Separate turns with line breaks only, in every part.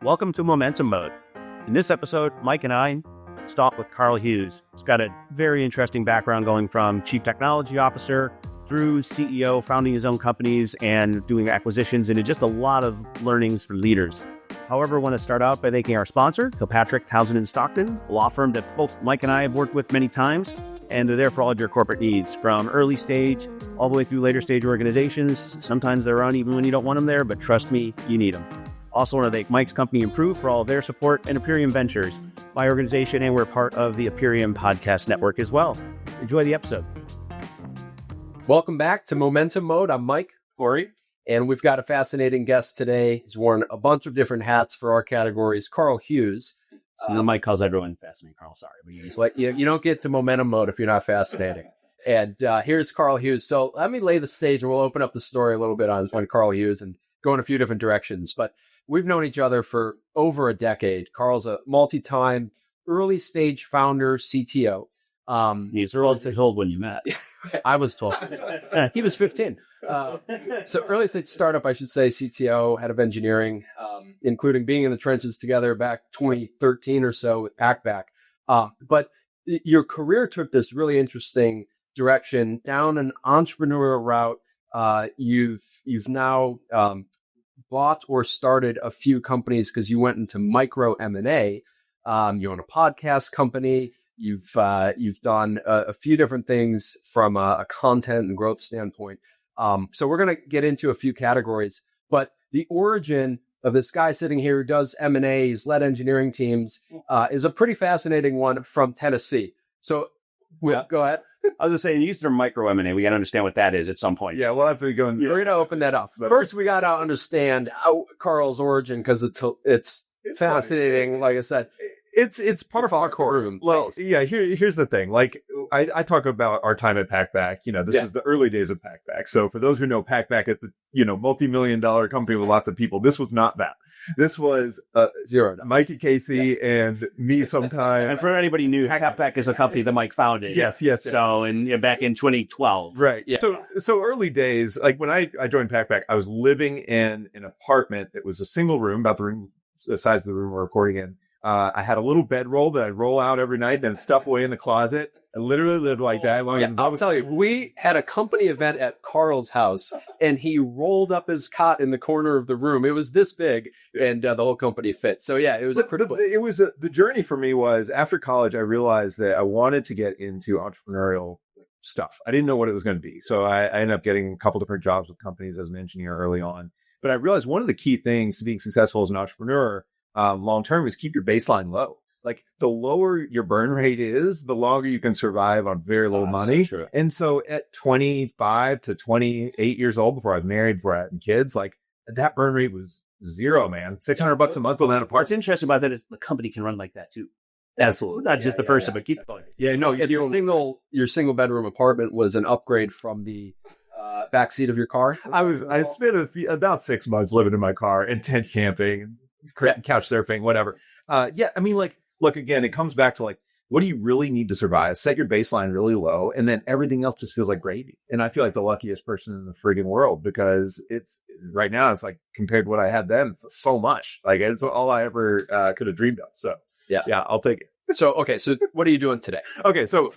Welcome to Momentum Mode. In this episode, Mike and I talk with Karl Hughes. He's got a very interesting background going from chief technology officer through CEO, founding his own companies and doing acquisitions, and just a lot of learnings for leaders. However, I want to start out by thanking our sponsor, Kilpatrick, Townsend & Stockton, a law firm that both Mike and I have worked with many times, and they're there for all of your corporate needs, from early stage all the way through later stage organizations. Sometimes they're on even when you don't want them there, but trust me, you need them. Also want to thank Mike's company Improve for all of their support, and Imperium Ventures, my organization, and we're part of the Imperium Podcast Network as well. Enjoy the episode.
Welcome back to Momentum Mode. I'm Mike,
Corey,
and we've got a fascinating guest today. He's worn a bunch of different hats for our categories. Karl Hughes.
So Mike calls everyone fascinating, Karl. Sorry, but you
Like you don't get to Momentum Mode if you're not fascinating. And here's Karl Hughes. So let me lay the stage, and we'll open up the story a little bit on Karl Hughes and go in a few different directions. But we've known each other for over a decade. Karl's a multi-time early stage founder, CTO.
He was early old when you met. I was 12.
He was 15. So early stage startup, I should say, CTO, head of engineering, including being in the trenches together back 2013 or so with Packback. But your career took this really interesting direction down an entrepreneurial route. You've now bought or started a few companies because you went into micro M&A. You own a podcast company. You've done a few different things from a content and growth standpoint. So we're going to get into a few categories, but the origin of this guy sitting here who does M&A, he's led engineering teams, is a pretty fascinating one from Tennessee. So go ahead.
I was just saying, you used the term micro M&A. We got to understand what that is at some point.
Yeah, we'll have to go.
We're going to open that up. But first, we got to understand Karl's origin because it's fascinating.
Funny.
Like I said,
it's part of our course. Well, yeah. Here's the thing. Like I talk about our time at Packback. This is the early days of Packback. So for those who know Packback as the multi-million-dollar company with lots of people, this was not that. This was
zero.
Mikey Casey and me sometime.
And for anybody new, Packback is a company that Mike founded.
Yes.
So back in 2012.
Right.
Yeah.
So early days, like when I joined Packback, I was living in an apartment that was a single room, about the size of the room we're recording in. I had a little bedroll that I'd roll out every night, then stuff away in the closet. I literally lived like that.
I'll tell you, we had a company event at Karl's house, and he rolled up his cot in the corner of the room. It was this big, and the whole company fit. So yeah, it was
the journey for me was after college, I realized that I wanted to get into entrepreneurial stuff. I didn't know what it was going to be. So I ended up getting a couple different jobs with companies as an engineer early on. But I realized one of the key things to being successful as an entrepreneur long-term is keep your baseline low. Like the lower your burn rate is, the longer you can survive on very little money.
So
and so at 25 to 28 years old, before I was married, before I had kids, like that burn rate was zero, man. $600 a month on that apartment.
What's interesting about that is the company can run like that too. Absolutely. Not just the person, but keep going.
Yeah, no, your single bedroom apartment was an upgrade from the backseat of your car.
I spent about 6 months living in my car and tent camping, couch surfing, whatever. Look, again, it comes back to like, what do you really need to survive? Set your baseline really low, and then everything else just feels like gravy. And I feel like the luckiest person in the friggin' world because it's right now, it's like compared to what I had then, it's so much. Like it's all I ever could have dreamed of. So yeah, I'll take it.
So what are you doing today?
Okay, so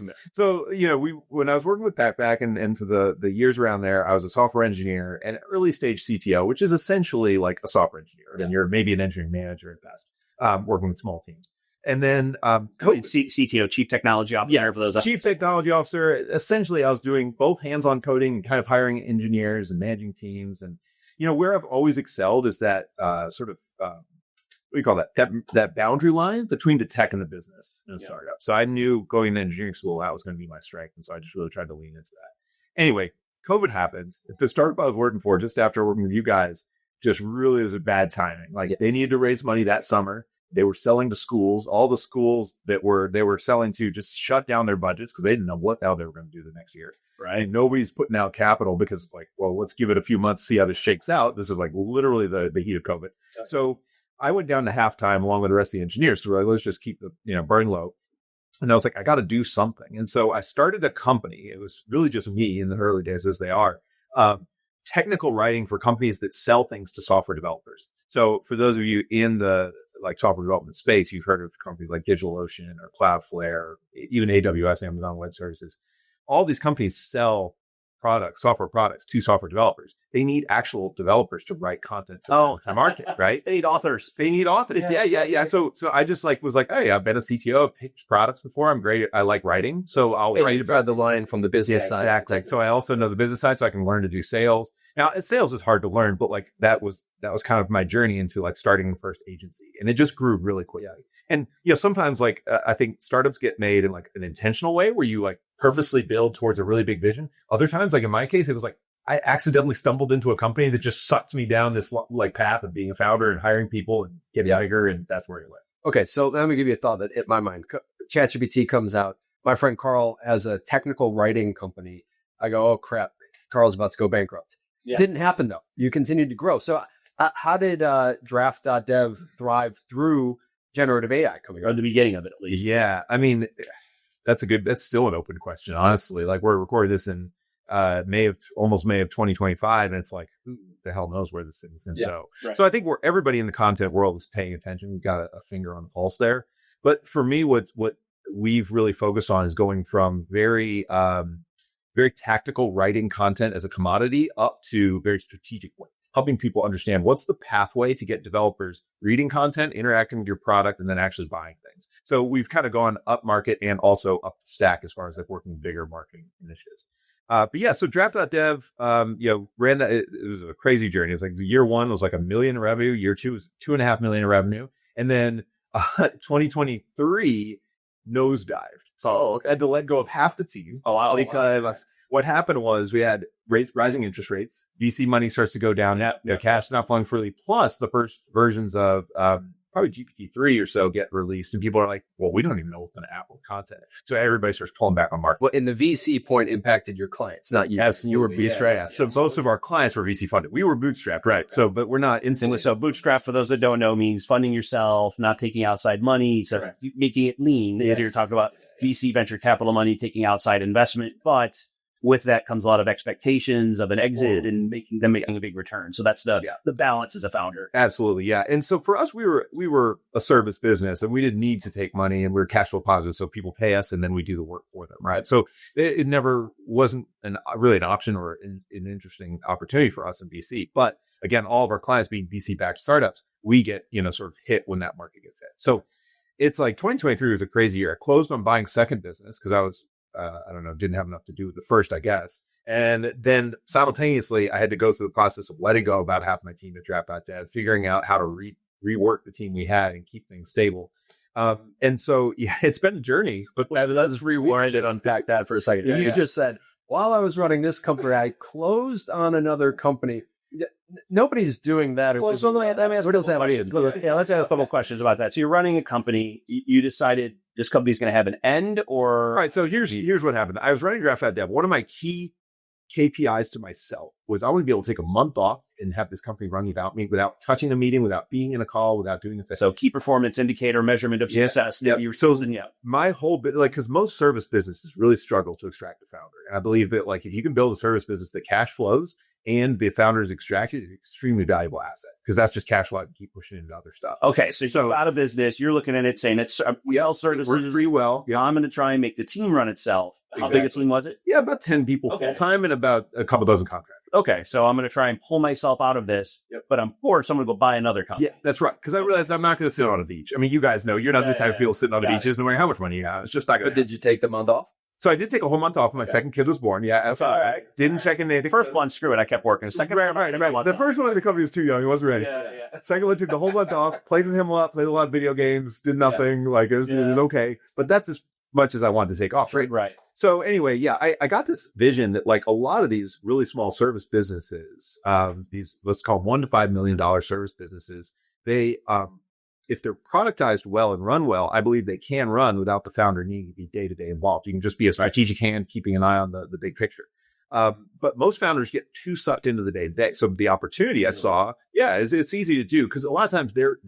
when I was working with Packback and for the years around there, I was a software engineer and early stage CTO, which is essentially like a software engineer. And you're maybe an engineering manager at best, working with small teams. And then
CTO, Chief Technology Officer, for those.
Chief Technology Officer. Essentially, I was doing both hands-on coding and kind of hiring engineers and managing teams. And where I've always excelled is that what do you call that? That boundary line between the tech and the business in a startup. So I knew going to engineering school, that was going to be my strength. And so I just really tried to lean into that. Anyway, COVID happened. The startup I was working for, just after working with you guys, just really was a bad timing. Like they needed to raise money that summer. They were selling to schools. All the schools that they were selling to just shut down their budgets because they didn't know what the hell they were going to do the next year. Right. Nobody's putting out capital because like, well, let's give it a few months, see how this shakes out. This is like literally the heat of COVID. Okay. So I went down to halftime along with the rest of the engineers to like, let's just keep the burn low. And I was like, I got to do something. And so I started a company. It was really just me in the early days, as they are, technical writing for companies that sell things to software developers. So for those of you in the like software development space, you've heard of companies like DigitalOcean or Cloudflare, even AWS, Amazon Web Services. All these companies sell software products to software developers. They need actual developers to write content to market, right?
They need authors.
Yeah. So I just was like, hey, I've been a CTO, I've pitched products before. I'm great. I like writing. So I'll write
about the line from the business side.
Exactly. So I also know the business side, so I can learn to do sales. Now, sales is hard to learn, but that was kind of my journey into starting the first agency, and it just grew really quickly. Yeah. And sometimes I think startups get made in an intentional way where you purposely build towards a really big vision. Other times, in my case, it was I accidentally stumbled into a company that just sucked me down this path of being a founder and hiring people and getting bigger, and that's where it went.
Okay, so let me give you a thought that hit my mind. ChatGPT comes out. My friend Karl has a technical writing company. I go, oh crap, Karl's about to go bankrupt. Yeah. Didn't happen though. You continued to grow. So how did draft.dev thrive through generative AI coming
out? Or the beginning of it, at least.
Yeah. I mean, that's still an open question, honestly. We're recording this in May of 2025, and it's who the hell knows where this is. And so I think everybody in the content world is paying attention. We've got a finger on the pulse there. But for me, what we've really focused on is going from very tactical writing content as a commodity up to very strategic way, helping people understand what's the pathway to get developers reading content, interacting with your product, and then actually buying things. So we've kind of gone up market and also up the stack as far as working bigger marketing initiatives. But yeah, so draft.dev, ran that. It was a crazy journey. It was year one was $1 million in revenue. Year two was $2.5 million in revenue. And then 2023 nosedived. So I had to let go of half the team. Because what happened was we had rising interest rates. VC money starts to go down. Cash is not flowing freely. Plus the first versions of probably GPT-3 or so get released, and people are like, well, we don't even know what's going to happen with content. So everybody starts pulling back on marketing.
Well, and the VC point impacted your clients, not you.
Yes, you were bootstrapped. Yeah. So most of our clients were VC funded. We were bootstrapped, right? So, but we're not instantly.
So bootstrap, for those that don't know, means funding yourself, not taking outside money, so making it lean. Yes. You're talking about VC venture capital money, taking outside investment, but with that comes a lot of expectations of an exit and making a big return. So that's the balance as a founder.
Absolutely. Yeah. And so for us, we were a service business, and we didn't need to take money, and we were cash flow positive. So people pay us and then we do the work for them. Right. So it never wasn't really an option or an interesting opportunity for us in VC. But again, all of our clients being VC backed startups, we get, sort of hit when that market gets hit. So it's 2023 was a crazy year. I closed on buying second business because I was, didn't have enough to do with the first, I guess. And then simultaneously, I had to go through the process of letting go about half my team at draft.dev, figuring out how to rework the team we had and keep things stable. And so, it's been a journey, but
let's rewind and unpack that for a second. You just said, while I was running this company, I closed on another company. Nobody's doing that.
Well, so let me ask let's ask a couple questions about that. So you're running a company. You decided this company is going to have an end, or?
All right. So here's what happened. I was running draft.dev. One of my key KPIs to myself was I want to be able to take a month off and have this company run without me, without touching a meeting, without being in a call, without doing a thing.
So key performance indicator, measurement of success.
My whole bit, because most service businesses really struggle to extract a founder. And I believe that if you can build a service business that cash flows and the founder is extracted, it's an extremely valuable asset, because that's just cash flow and keep pushing into other stuff.
Okay. So you're out of business. You're looking at it saying we all services
works pretty well.
Yeah. I'm going to try and make the team run itself. How big a team was it?
Yeah, about 10 people full time and about a couple dozen contractors.
Okay, so I'm going to try and pull myself out of this, but I'm bored, so I'm going to go buy another company.
Yeah, that's right, because I realized I'm not going to sit on a beach. I mean, you guys know, you're not the type of people sitting on the beaches no matter how much money you have. It's just not going to
But did you take the month off?
So I did take a whole month off when my second kid was born. Yeah,
all right.
Didn't check in anything.
First one, screw it, I kept working. Second,
the first one, the company was too young. He wasn't ready. Second one, took the whole month off, played with him a lot, played a lot of video games, did nothing. It was okay. But that's as much as I wanted to take off.
Right.
So anyway, I got this vision that a lot of these really small service businesses, these, let's call them $1 to $5 million service businesses, they, if they're productized well and run well, I believe they can run without the founder needing to be day-to-day involved. You can just be a strategic hand, keeping an eye on the big picture. But most founders get too sucked into the day-to-day. So the opportunity I saw, it's easy to do, because a lot of times they're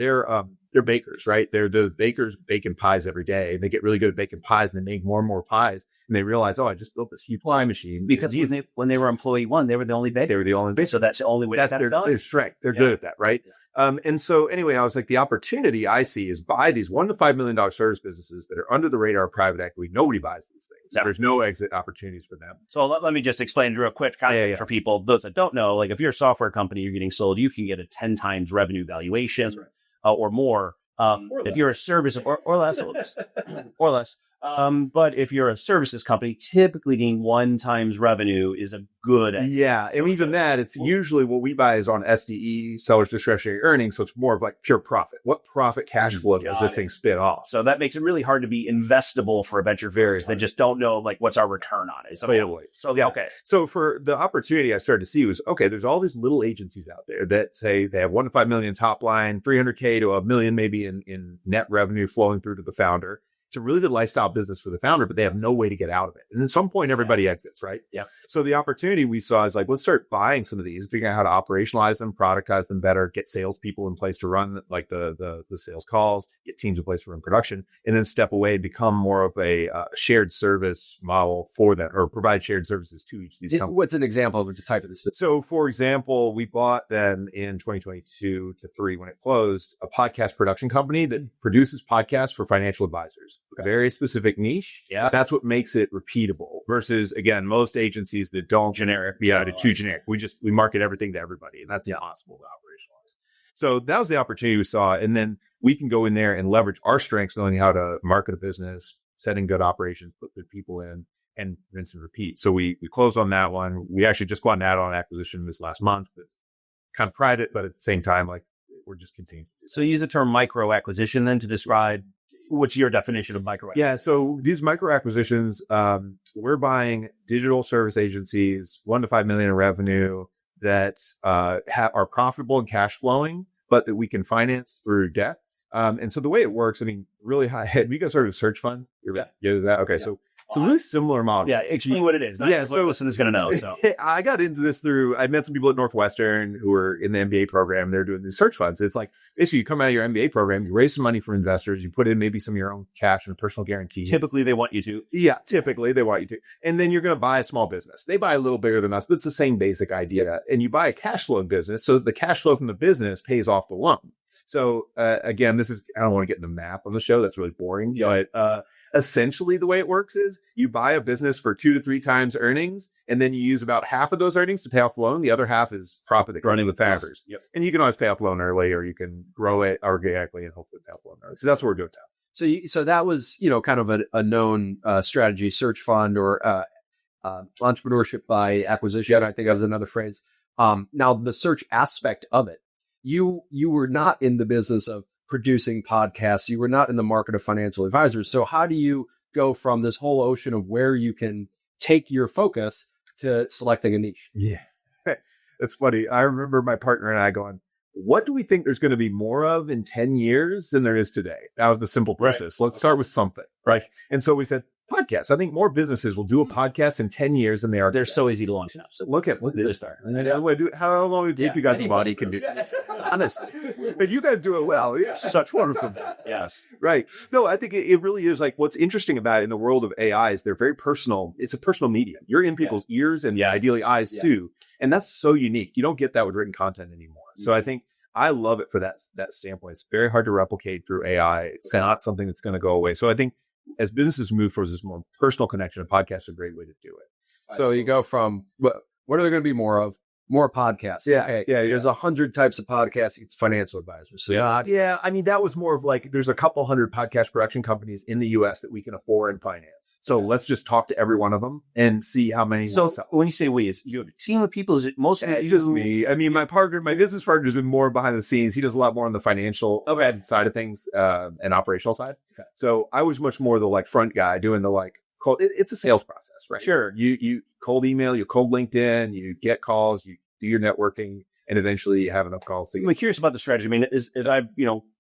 bakers, right? They're the bakers baking pies every day. And they get really good at baking pies, and they make more and more pies. And they realize, I just built this huge pie machine.
Because when they were employee one, they were the only baker.
They were the only baker.
So that's the only way
that's their strength. They're good at that, right? And so anyway, I was like, the opportunity I see is buy these $1 to $5 million service businesses that are under the radar of private equity. Nobody buys these things.
Yeah.
There's no exit opportunities for them.
So let me just explain real quick for people, those that don't know, like if you're a software company, you're getting sold, you can get a 10 times revenue valuation or more. If you're a service or less, or less. But if you're a services company, typically getting 1 times revenue is a good.
Yeah. And even that, it's usually what we buy is on SDE, seller's discretionary earnings. So it's more of like pure profit. What profit cash flow does this thing spit off?
So that makes it really hard to be investable for a venture capitalist. They just don't know like what's our return on it. So yeah, okay.
So for the opportunity I started to see was, okay, there's all these little agencies out there that say they have 1 to 5 million top line, 300K to $1 million maybe in net revenue flowing through to the founder. It's a really good lifestyle business for the founder, but they have no way to get out of it. And at some point, everybody exits, right?
Yeah.
So the opportunity we saw is like, let's start buying some of these, figuring out how to operationalize them, productize them better, get salespeople in place to run like the sales calls, get teams in place to run production, and then step away and become more of a shared service model for that, or provide shared services to each of these companies.
What's an example of the type of this?
So, for example, we bought then in 2022 to 3 when it closed, a podcast production company that produces podcasts for financial advisors. Very specific niche.
Yeah.
That's what makes it repeatable versus, again, most agencies that don't generic. Yeah, too generic. We market everything to everybody, and that's impossible to operationalize. So that was the opportunity we saw. And then we can go in there and leverage our strengths, knowing how to market a business, setting good operations, put good people in, and rinse and repeat. So we closed on that one. We actually just got an add-on acquisition this last month. It's kind of private, but at the same time, like we're just continuing to do that.
So you use the term micro acquisition then to describe what's your definition of micro acquisition?
Yeah. So these micro acquisitions, we're buying digital service agencies, 1 to 5 million in revenue that are profitable and cash flowing, but that we can finance through debt. And so the way it works, I mean, really high head. You guys heard of search fund?
Yeah.
That? Okay. Yeah. So it's a really similar model.
Yeah, explain what it is. Listen is going to know. So
I got into this through, I met some people at Northwestern who were in the MBA program. They're doing these search funds. It's like, basically you come out of your MBA program, you raise some money from investors, you put in maybe some of your own cash and a personal guarantee.
Typically they want you to.
Yeah, typically they want you to. And then you're going to buy a small business. They buy a little bigger than us, but it's the same basic idea. And you buy a cash flow business so that the cash flow from the business pays off the loan. So again, I don't want to get into math on the show. That's really boring. But essentially the way it works is you buy a business for 2 to 3 times earnings, and then you use about half of those earnings to pay off the loan. The other half is profit that running with founders.
Yep.
And you can always pay off the loan early, or you can grow it organically and hopefully pay off the loan early. So that's what we're doing now.
So that was, kind of a known strategy, search fund or entrepreneurship by acquisition. I think that was another phrase. Now the search aspect of it, you were not in the business of producing podcasts. You were not in the market of financial advisors. So how do you go from this whole ocean of where you can take your focus to selecting a niche?
Yeah, that's funny. I remember my partner and I going, what do we think there's going to be more of in 10 years than there is today? That was the simple thesis. Let's start with something. Right. And so we said, podcasts. I think more businesses will do a podcast in 10 years than they are.
They're so easy to launch now. So
look at this start. How long do you think you guys' body can do this? Honest. But you guys do it well. It's such wonderful.
Yes.
Right. No, I think it really is like what's interesting about it in the world of AI is they're very personal. It's a personal medium. You're in people's ears and ideally eyes too. And that's so unique. You don't get that with written content anymore. So I think I love it for that standpoint. It's very hard to replicate through AI. It's not something that's going to go away. So I think as businesses move towards this more personal connection, a podcast is a great way to do it.
So you go from what are there going to be more of? More podcasts.
Yeah.
There's 100 types of podcasts. It's financial advisors. So
yeah. I mean, that was more of like, there's a couple hundred podcast production companies in the US that we can afford and finance. So let's just talk to every one of them and see how many.
So when you say we, is you have a team of people? Is it mostly
it's just me? I mean, my business partner has been more behind the scenes. He does a lot more on the financial side of things and operational side. Okay. So I was much more the like front guy doing the like, it's a sales process, right?
Sure.
You cold email, you cold LinkedIn, you get calls, you do your networking, and eventually you have enough calls.
I'm curious about the strategy. I mean, as I've,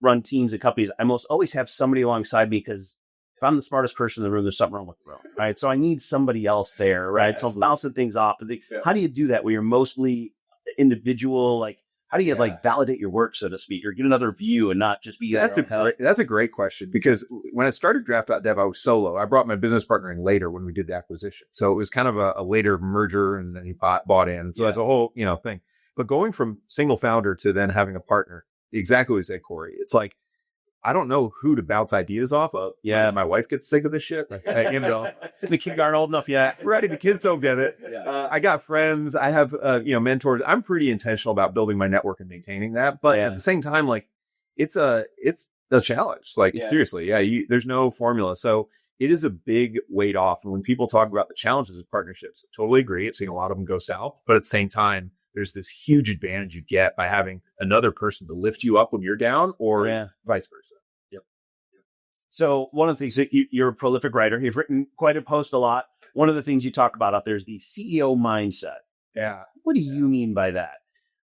run teams at companies, I most always have somebody alongside me because if I'm the smartest person in the room, there's something wrong with the room, right? So I need somebody else there, right? So I'm bouncing things off. How do you do that where you're mostly individual? Like, how do you like validate your work, so to speak, or get another view and not just be
That's a great question, because when I started Draft.dev, I was solo. I brought my business partner in later when we did the acquisition. So it was kind of a later merger, and then he bought in. So that's a whole, thing. But going from single founder to then having a partner, exactly what you said, Corey. It's like, I don't know who to bounce ideas off of. Yeah, my wife gets sick of this shit. Like,
The kids aren't old enough yet.
Ready, the kids don't get it.
Yeah.
I got friends. I have, mentors. I'm pretty intentional about building my network and maintaining that. But at the same time, like, it's a challenge. Like, seriously, there's no formula. So it is a big weight off. And when people talk about the challenges of partnerships, I totally agree. I've seen a lot of them go south. But at the same time, there's this huge advantage you get by having another person to lift you up when you're down, or vice versa.
Yep.
So one of the things that you're a prolific writer, you've written quite a post a lot. One of the things you talk about out there is the CEO mindset.
Yeah.
What do you mean by that?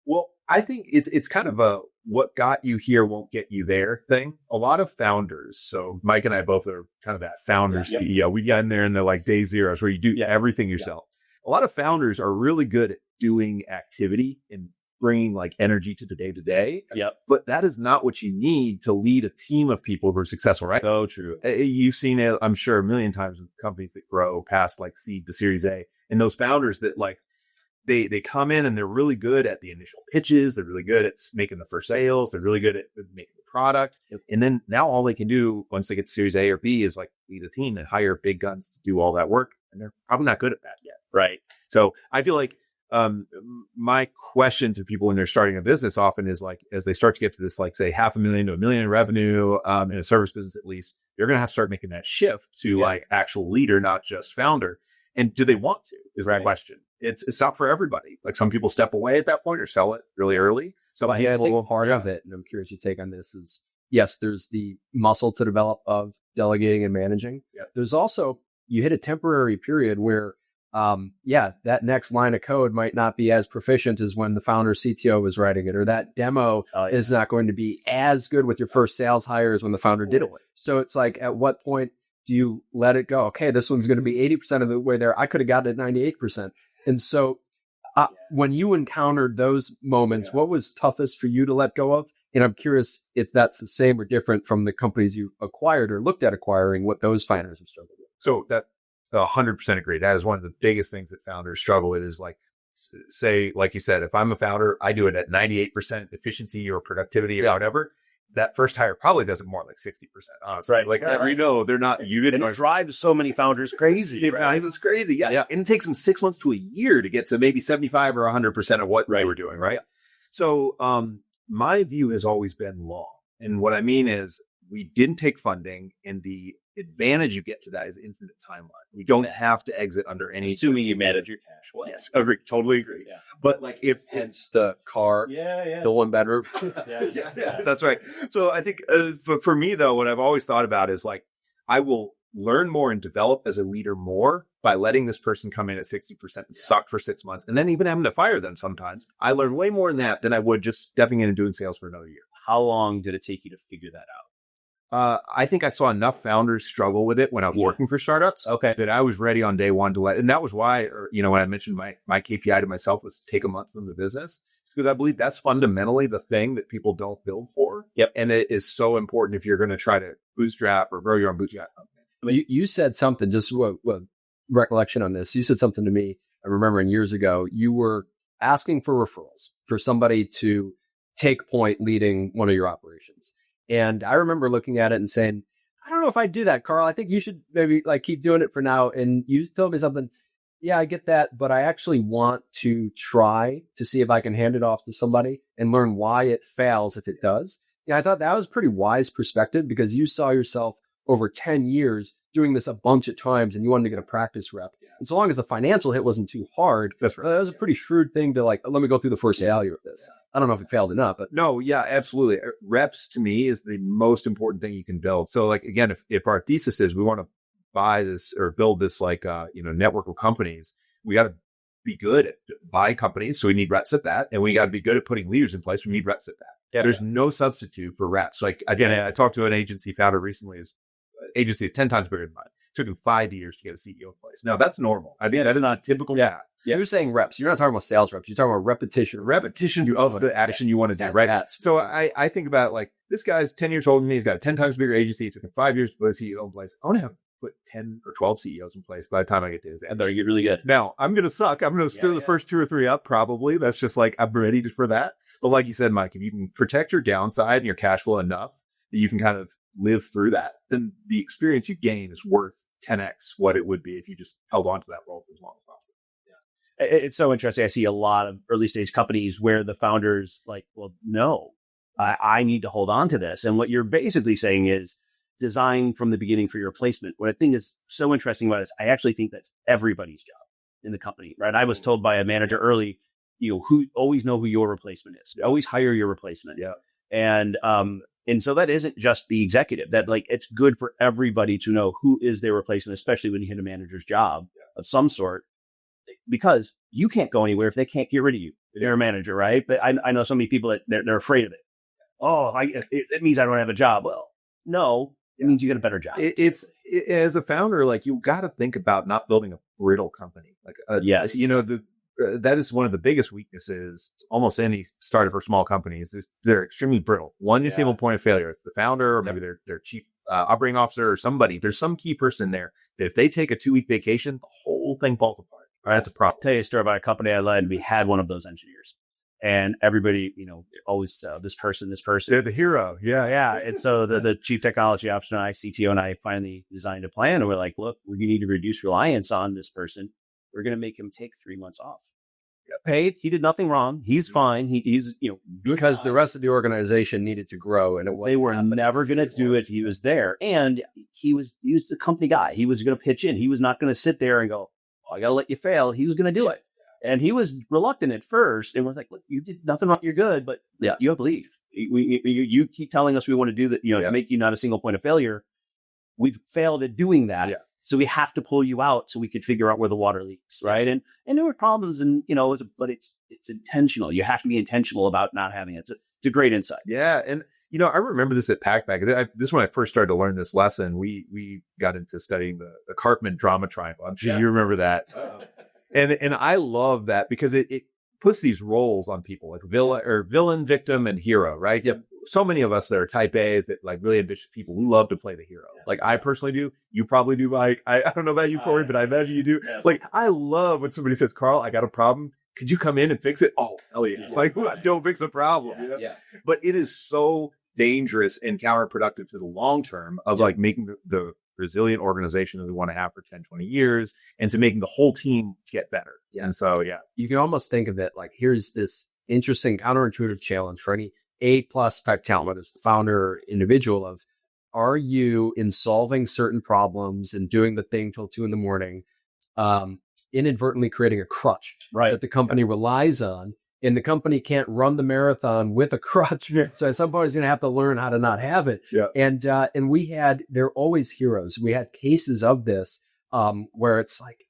Well, I think it's kind of a what got you here won't get you there thing. A lot of founders, so Mike and I both are kind of that founder CEO. We got in there in the like day zeros where you do everything yourself. A lot of founders are really good at doing activity and bringing like energy to the day to day.
Yep.
But that is not what you need to lead a team of people who are successful, right?
So true.
You've seen it, I'm sure, a million times with companies that grow past like seed to Series A. And those founders that like, they come in and they're really good at the initial pitches. They're really good at making the first sales. They're really good at making the product.
Yep.
And then now all they can do once they get to Series A or B is like lead a team and hire big guns to do all that work. And they're probably not good at that yet.
Right.
So I feel like my question to people when they're starting a business often is like, as they start to get to this, like say $500,000 to $1 million in revenue in a service business, at least, you're going to have to start making that shift to like actual leader, not just founder. And do they want to is the question. It's not for everybody. Like some people step away at that point or sell it really early. So
I think part of it, and I'm curious your take on this, is yes, there's the muscle to develop of delegating and managing.
Yep.
There's also, you hit a temporary period where that next line of code might not be as proficient as when the founder CTO was writing it, or that demo is not going to be as good with your first sales hire as when the founder did it. So it's like, at what point do you let it go? Okay, this one's going to be 80% of the way there. I could have gotten it 98%. And so when you encountered those moments, what was toughest for you to let go of? And I'm curious if that's the same or different from the companies you acquired or looked at acquiring, what those founders have struggled with.
So that 100% agree. That is one of the biggest things that founders struggle with is like, say, like you said, if I'm a founder, I do it at 98% efficiency or productivity or whatever. That first hire probably does it more like 60%. Honestly.
Right.
Like we know they're not, you didn't.
And it drives so many founders crazy.
It was crazy. Yeah. And it takes them 6 months to a year to get to maybe 75 or 100% of what they were doing. Right. So, my view has always been long. And what I mean is we didn't take funding, and the advantage you get to that is infinite timeline. We don't have to exit under any.
Assuming you manage your cash well.
Yes, agree. Totally agree.
Yeah.
But like
hence the car, the one bedroom.
That's right. So I think for me though, what I've always thought about is like, I will learn more and develop as a leader more by letting this person come in at 60% and suck for 6 months, and then even having to fire them sometimes. I learn way more than that than I would just stepping in and doing sales for another year.
How long did it take you to figure that out?
I think I saw enough founders struggle with it when I was working for startups.
Okay.
That I was ready on day one to and that was why, when I mentioned my KPI to myself was take a month from the business, because I believe that's fundamentally the thing that people don't build for.
Yep.
And it is so important if you're going to try to bootstrap or grow your own bootstrap.
You said something, just what recollection on this. You said something to me, I'm remembering years ago, you were asking for referrals for somebody to take point leading one of your operations. And I remember looking at it and saying, I don't know if I'd do that, Karl. I think you should maybe like keep doing it for now. And you told me something. Yeah, I get that. But I actually want to try to see if I can hand it off to somebody and learn why it fails if it does. Yeah, I thought that was a pretty wise perspective, because you saw yourself over 10 years doing this a bunch of times and you wanted to get a practice rep. And so long as the financial hit wasn't too hard,
that's right.
That was a pretty shrewd thing to like, let me go through the first failure of this. I don't know if it failed or not, but
no, yeah, absolutely. Reps to me is the most important thing you can build. So like, again, if our thesis is we want to buy this or build this like, network of companies, we got to be good at buying companies. So we need reps at that. And we got to be good at putting leaders in place. We need reps at that. Yeah, there's no substitute for reps. Like again, I talked to an agency founder recently. His agency is 10 times bigger than mine. It took him 5 years to get a CEO in place. Now that's normal. I mean, that's not typical. Yeah.
You're saying reps. You're not talking about sales reps. You're talking about repetition
of the action you want to do, right? So I think about like, this guy's 10 years older than me. He's got a 10 times bigger agency. It took him 5 years to put a CEO in place. I want to have put 10 or 12 CEOs in place by the time I get to his end.
They're get really good.
Now I'm going to suck. I'm going to stir the first 2 or 3 up. Probably. That's just like, I'm ready for that. But like you said, Mike, if you can protect your downside and your cash flow enough that you can kind of live through that, then the experience you gain is worth 10x what it would be if you just held on to that role for as long as possible.
It's so interesting. I see a lot of early stage companies where the founders like, well, no, I need to hold on to this. And what you're basically saying is design from the beginning for your replacement. What I think is so interesting about this, I actually think that's everybody's job in the company, right? I was told by a manager early, who always know who your replacement is. Always hire your replacement.
Yeah.
And so that isn't just the executive, that like, it's good for everybody to know who is their replacement, especially when you hit a manager's job of some sort, because you can't go anywhere if they can't get rid of you. They're a manager, right? But I know so many people that they're afraid of it. Oh, it means I don't have a job. Well, no, it means you get a better job.
It's as a founder, like you got to think about not building a brittle company. Like,
yes,
that is one of the biggest weaknesses. Almost any startup or small companies is they're extremely brittle. One single point of failure. It's the founder, or maybe their chief operating officer, or somebody. There's some key person there that if they take a 2-week vacation, the whole thing falls apart. Right? That's a problem.
I'll tell you a story about a company I led. We had one of those engineers, and everybody, always this person.
They're the hero. Yeah.
Yeah. And so the chief technology officer and I, CTO and I, finally designed a plan, and we're like, look, we need to reduce reliance on this person. We're going to make him take 3 months off. Paid. He did nothing wrong. He's fine. He's
because the rest of the organization needed to grow, and
they were never going to do it. He was there, and he was the company guy. He was going to pitch in. He was not going to sit there and go, I got to let you fail. He was going to do it. And he was reluctant at first and was like, look, you did nothing wrong. You're good, but you have belief. You keep telling us we want to do that, to make you not a single point of failure. We've failed at doing that. Yeah. So we have to pull you out so we could figure out where the water leaks. Right. And there were problems but it's intentional. You have to be intentional about not having it. It's a great insight.
Yeah. And, I remember this at Packback. This is when I first started to learn this lesson. We got into studying the Karpman drama triangle. I'm sure you remember that. And I love that because it puts these roles on people like villain, victim, and hero, right?
Yep.
So many of us that are type A's, that like really ambitious people who love to play the hero. Like I personally do. You probably do, Mike. I don't know about you, Corey, but I imagine you do. Like I love when somebody says, Carl, I got a problem. Could you come in and fix it? Oh, hell yeah. Like let's go fix a problem.
Yeah.
But it is so dangerous and counterproductive to the long term of like making the resilient organization that we want to have for 10, 20 years and to making the whole team get better.
Yeah.
And so,
you can almost think of it like here's this interesting counterintuitive challenge for any A+ type talent, whether it's the founder or individual, of are you in solving certain problems and doing the thing till 2 a.m, inadvertently creating a crutch that the company relies on. And the company can't run the marathon with a crutch. Yeah. So at some point, it's going to have to learn how to not have it.
Yeah.
And they're always heroes. We had cases of this where it's like,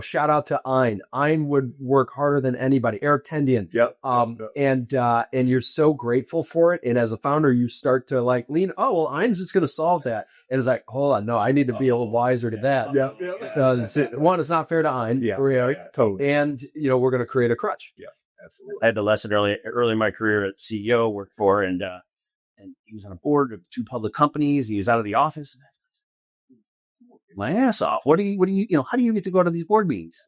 shout out to Ein. Ein would work harder than anybody. Eric Tendian.
Yep.
And you're so grateful for it. And as a founder, you start to like lean, Ein's just going to solve that. And it's like, hold on, no, I need to be a little wiser to that.
Yeah.
Because one, it's not fair to Ein.
Yeah.
Totally. And, we're going to create a crutch.
Yeah. Absolutely.
I had the lesson early in my career at CEO worked for, and he was on a board of 2 public companies. He was out of the office. My ass off. What do you, how do you get to go to these board meetings?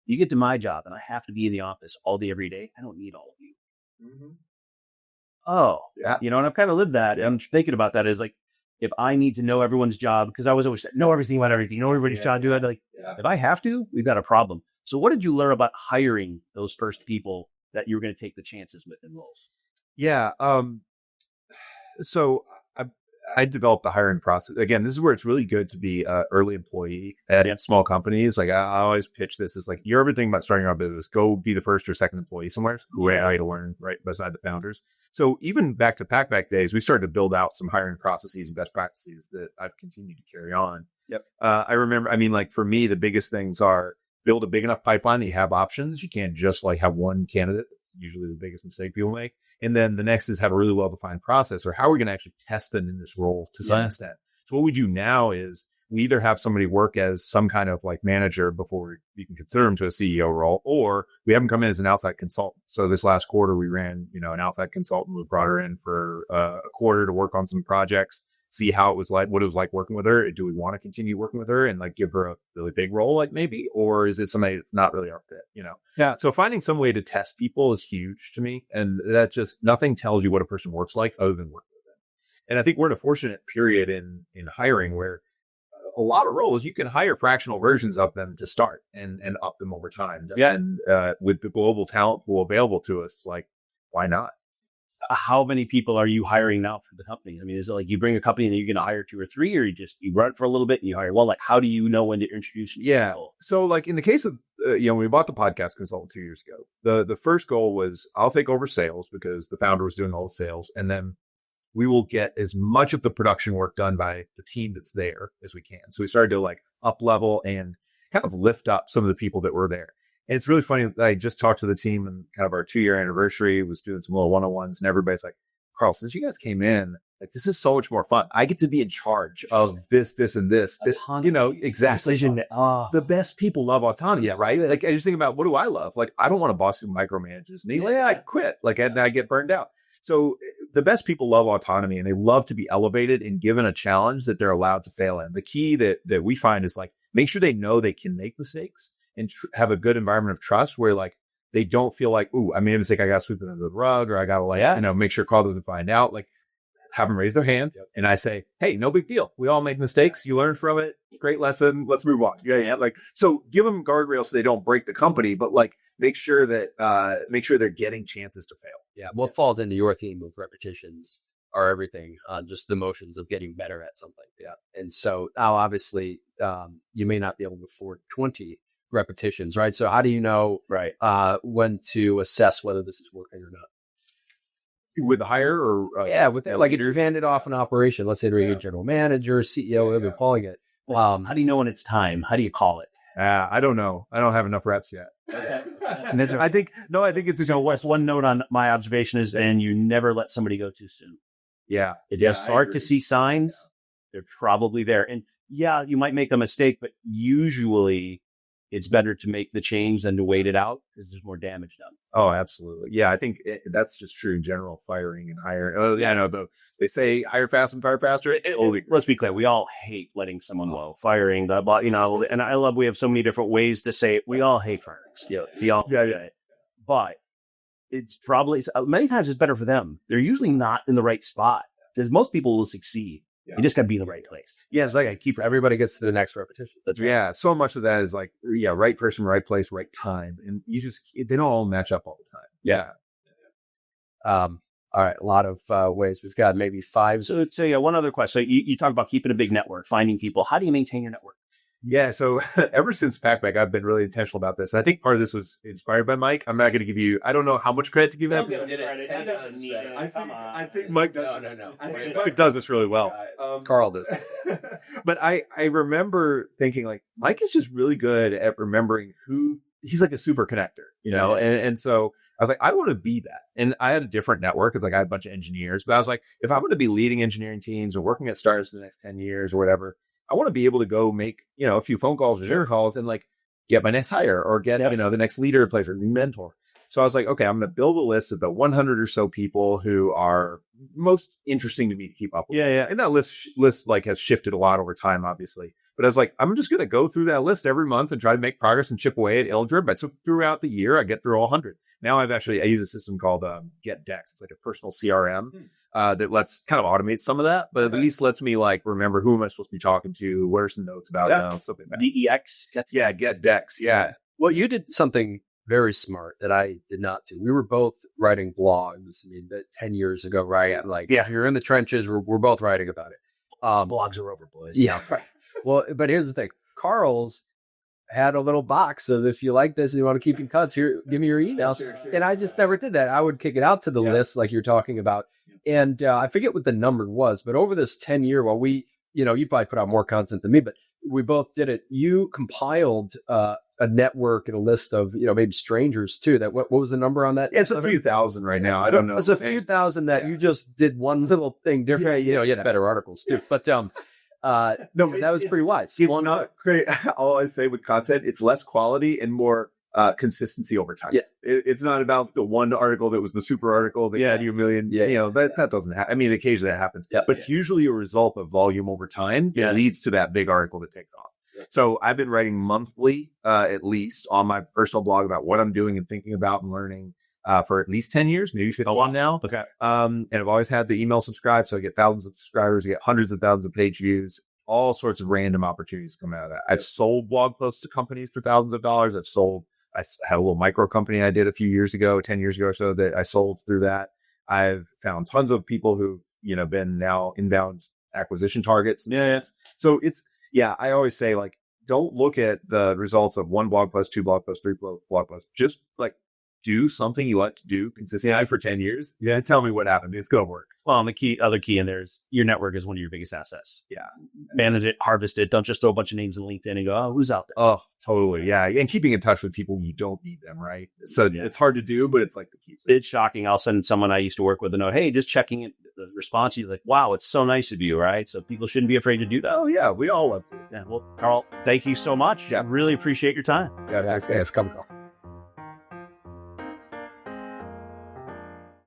You get to my job and I have to be in the office all day, every day. I don't need all of you. Mm-hmm. Oh, yeah. And I've kind of lived that. I'm thinking about that as like, if I need to know everyone's job, because I was always saying, know everything about everything, know everybody's job, do that. Like, if I have to, we've got a problem. So what did you learn about hiring those first people that you were going to take the chances with in roles?
Yeah. So I developed the hiring process. Again, this is where it's really good to be an early employee at small companies. Like I always pitch this as like, you're ever thinking about starting your own business, go be the first or second employee somewhere who I to learn right beside the founders. So even back to Packback days, we started to build out some hiring processes and best practices that I've continued to carry on.
Yep.
I remember, for me, the biggest things are build a big enough pipeline that you have options. You can't just like have one candidate. That's usually the biggest mistake people make. And then the next is have a really well-defined process, or how are we going to actually test them in this role to some extent. So what we do now is we either have somebody work as some kind of like manager before we can consider them to a CEO role, or we have them come in as an outside consultant. So this last quarter, we ran, an outside consultant. We brought her in for a quarter to work on some projects see how it was like, what it was like working with her. Do we want to continue working with her and like give her a really big role, like maybe, or is it somebody that's not really our fit, you know?
Yeah.
So finding some way to test people is huge to me. And that's just, nothing tells you what a person works like other than working with them. And I think we're in a fortunate period in hiring where a lot of roles, you can hire fractional versions of them to start and up them over time.
Yeah.
And with the global talent pool available to us, like, why not?
How many people are you hiring now for the company? I mean, is it like you bring a company and you're going to hire 2 or 3, or you run it for a little bit and you hire one? Like, how do you know when to introduce people?
So like in the case of, when we bought the podcast consultant 2 years ago, the first goal was I'll take over sales because the founder was doing all the sales. And then we will get as much of the production work done by the team that's there as we can. So we started to like up level and kind of lift up some of the people that were there. And it's really funny that I just talked to the team and kind of our 2-year anniversary, was doing some little one-on-ones, and everybody's like, Karl, since you guys came in, like, this is so much more fun. I get to be in charge of this, and this, you know, exactly. The best people love autonomy, right? Like, I just think about, what do I love? Like, I don't want a boss who micromanages me. Like, I quit. Like, and I get burned out. So the best people love autonomy, and they love to be elevated and given a challenge that they're allowed to fail in. The key that we find is like, make sure they know they can make mistakes and have a good environment of trust where like they don't feel like, ooh, I made a mistake, I got to sweep it under the rug, or I got to like, you know, make sure Karl doesn't find out. Like, have them raise their hand, and I say, hey, no big deal. We all make mistakes. You learn from it. Great lesson. Let's move on. Yeah. Like, so give them guardrails so they don't break the company, but like make sure they're getting chances to fail.
Yeah. What falls into your theme of repetitions are everything, just the motions of getting better at something. Yeah. And so now obviously, you may not be able to afford 20 repetitions, right? So how do you know when to assess whether this is working or not?
With the hire or
with like if you've handed off an operation, let's say to a general manager, CEO, whatever you're calling it.
How do you know when it's time? How do you call it?
I don't know. I don't have enough reps yet.
Okay. I think it's one note on my observation is, and you never let somebody go too soon.
Yeah.
If you start to see signs, they're probably there. And you might make a mistake, but usually it's better to make the change than to wait it out because there's more damage done.
Oh, absolutely. Yeah, I think that's just true in general, firing and hiring. I know, but they say hire fast and fire faster.
Let's be clear. We all hate letting someone go, firing, and I love we have so many different ways to say it. We all hate firings. But it's probably, many times it's better for them. They're usually not in the right spot because most people will succeed. You just got to be in the right place.
Yeah, it's like everybody gets to the next repetition.
That's right. Yeah, so much of that is like, right person, right place, right time. And they don't all match up all the time.
Yeah. All right, a lot of ways. We've got maybe 5.
So one other question. So you talk about keeping a big network, finding people. How do you maintain your network?
Yeah, so ever since PackBack, I've been really intentional about this. I think part of this was inspired by Mike. I'm not going to give you, I don't know how much credit to give him. I think Mike does this really well.
Karl does.
But I remember thinking like, Mike is just really good at remembering he's like a super connector, you know? And so I was like, I want to be that. And I had a different network. It's like I had a bunch of engineers, but I was like, if I'm going to be leading engineering teams or working at startups in the next 10 years or whatever, I want to be able to go make, a few phone calls or Zoom calls and like get my next hire or get, the next leader in place or mentor. So I was like, okay, I'm going to build a list of the 100 or so people who are most interesting to me to keep up with.
Yeah.
And that list like has shifted a lot over time, obviously. But I was like, I'm just going to go through that list every month and try to make progress and chip away at it'll But so throughout the year, I get through all 100. Now I use a system called Get Dex. It's like a personal CRM. That lets kind of automate some of that, but at least lets me like remember who am I supposed to be talking to, what are some notes about them, something like that.
DEX?
Get Dex. Yeah.
Well, you did something very smart that I did not do. We were both writing blogs, 10 years ago, right? Like, if you're in the trenches, we're both writing about it.
Blogs are over, boys.
Yeah. Right. Well, but here's the thing. Karl's had a little box of, if you like this and you want to keep in touch, here, give me your email. Sure. And I just never did that. I would kick it out to the list like you're talking about. And I forget what the number was, but over this 10-year, while we, you probably put out more content than me, but we both did it. You compiled a network and a list of, maybe strangers too. That what was the number on that?
It's a few thousand right now. I don't know.
It's a few thousand that you just did one little thing different. You had better articles too. But no, that was pretty wise.
It's not great. All I say with content, it's less quality and more consistency over time.
Yeah.
It's not about the one article that was the super article that got you a million.
Yeah.
That doesn't happen. I mean, occasionally that happens,
Yep.
but it's usually a result of volume over time that leads to that big article that takes off. Yeah. So I've been writing monthly, at least on my personal blog about what I'm doing and thinking about and learning, for at least 10 years, maybe 15 now.
Okay.
And I've always had the email subscribe. So I get thousands of subscribers, I get hundreds of thousands of page views, all sorts of random opportunities come out of that. I've sold blog posts to companies for thousands of dollars. I had a little micro company I did a few years ago, 10 years ago or so, that I sold through that. I've found tons of people who've, been now inbound acquisition targets. Yeah. So I always say, like, don't look at the results of one blog post, two blog posts, three blog posts. Just like do something you want to do consistently for 10 years. Yeah. Tell me what happened. It's going to work.
Well, and the other key in there is your network is one of your biggest assets.
Yeah.
Manage it, harvest it. Don't just throw a bunch of names in LinkedIn and go, oh, who's out there?
Oh, totally. Yeah. And keeping in touch with people you don't need them, right? So it's hard to do, but it's like the key.
It's shocking. I'll send someone I used to work with a note, hey, just checking it. The response, you're like, wow, it's so nice of you, right? So people shouldn't be afraid to do that.
Oh, yeah. We all love to.
Yeah. Well, Karl, thank you so much. I really appreciate your time.
Yeah, it's coming.